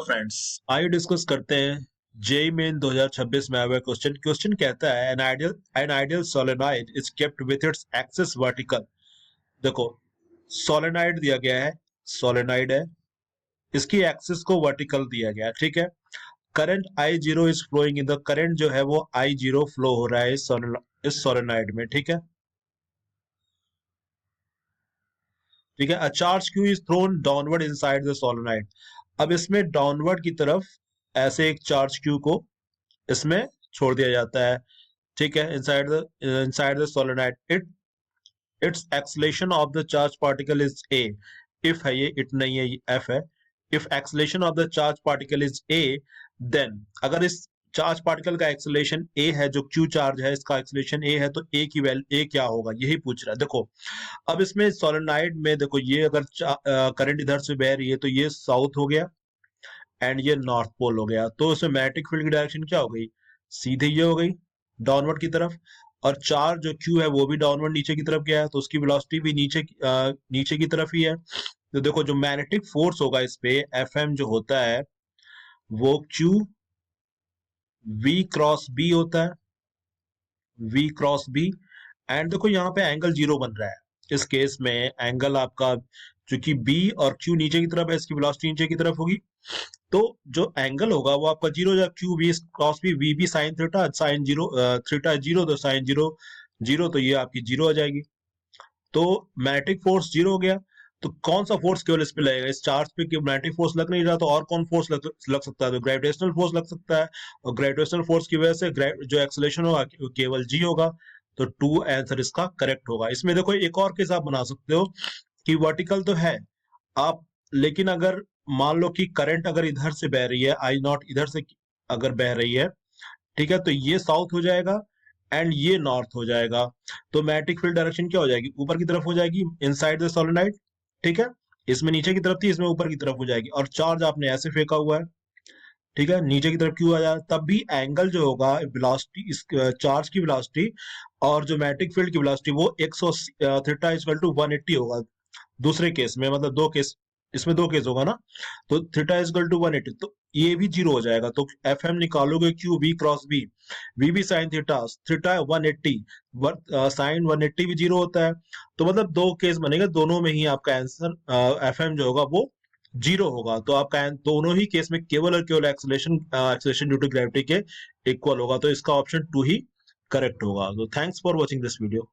Friends, आइए discuss करते हैं जेई मेन 2026 में आया हुआ क्वेश्चन कहता है an ideal solenoid is kept with its axis vertical. देखो, सोलेनॉइड दिया गया है, सोलेनॉइड है, इसकी एक्सिस को वर्टिकल दिया गया है, ठीक है। Current I0 is flowing in the current जो है वो I0 फ्लो हो रहा है इस सोलेनॉइड में, ठीक है। ठीक है, a charge Q is throne downward inside the solenoid. अब इसमें डाउनवर्ड की तरफ ऐसे एक चार्ज क्यू को इसमें छोड़ दिया जाता है, ठीक है, inside the solenoid. It's acceleration of the charge particle is A. If है ये, इट नहीं है, ये एफ है। If acceleration of the charge particle is A, then अगर इस चार्ज पार्टिकल का एक्सलेशन ए है, जो क्यू चार्ज है इसका एक्सलेशन ए है, तो ए की वैल्यू ए क्या होगा, यही पूछ रहा है। देखो, अब इसमें सोलेनॉइड में देखो, ये अगर करंट इधर से बह रही है तो ये साउथ हो गया एंड ये नॉर्थ पोल हो गया, तो इसमें मैग्नेटिक फील्ड की डायरेक्शन क्या हो गई, सीधे ये हो गई डाउनवर्ड की तरफ। और चार्ज जो क्यू है वो भी डाउनवर्ड नीचे की तरफ गया है, तो उसकी वेलोसिटी भी नीचे की तरफ ही है। तो देखो, जो मैग्नेटिक फोर्स होगा इस पे एफ एम जो होता है वो क्यू वी क्रॉस बी होता है, वी क्रॉस बी। एंड देखो यहाँ पे एंगल जीरो बन रहा है, इस केस में एंगल आपका, चूंकि बी और क्यू नीचे की तरफ है, इसकी वेलोसिटी नीचे की तरफ होगी, तो जो एंगल होगा वो आपका जीरो हो जाएगा। Q V cross B, V भी sine theta, sine zero, theta zero, तो साइन जीरो जीरो, तो ये आपकी जीरो हो जाएगी। तो मैग्नेटिक फोर्स जीरो हो गया। तो कौन सा फोर्स केवल इस पे लगेगा, इस चार्ज पे मैग्नेटिक फोर्स लग नहीं रहा, तो और कौन फोर्स लग सकता है, तो ग्रेविटेशनल फोर्स लग सकता है। और ग्रेविटेशनल फोर्स की वजह से जो एक्सेलरेशन होगा केवल जी होगा, तो टू आंसर इसका करेक्ट होगा। इसमें देखो एक और केस आप बना सकते हो कि वर्टिकल तो है आप, लेकिन अगर मान लो कि करंट अगर इधर से बह रही है, आई नॉट इधर से अगर बह रही है, ठीक है, तो ये साउथ हो जाएगा एंड ये नॉर्थ हो जाएगा, तो मैग्नेटिक फील्ड डायरेक्शन क्या हो जाएगी, ऊपर की तरफ हो जाएगी, इनसाइड द सोलेनॉइड, ठीक है। इसमें नीचे की तरफ थी, इसमें ऊपर की तरफ हो जाएगी। और चार्ज आपने ऐसे फेंका हुआ है, ठीक है, नीचे की तरफ क्यों आ जाए, तब भी एंगल जो होगा वेलोसिटी, इस चार्ज की वेलोसिटी और जो मैग्नेटिक फील्ड की वेलोसिटी वो 180 थीटा इक्वल टू 180 होगा। दूसरे केस में, मतलब दो केस, इसमें दो केस होगा ना, तो थीटा इज इक्वल टू 180, तो ये भी जीरो हो जाएगा। तो एफ एम निकालोगे Q V cross B, V भी साइन थीटा, थीटा 180, साइन 180 भी जीरो होता है। तो मतलब दो केस बनेगा, दोनों में ही आपका आंसर एफ एम जो होगा वो जीरो होगा। तो आपका दोनों ही केस में केवल और केवल एक्सेलरेशन ड्यू टू ग्रेविटी के इक्वल होगा, तो इसका ऑप्शन टू ही करेक्ट होगा। तो thanks for watching this video.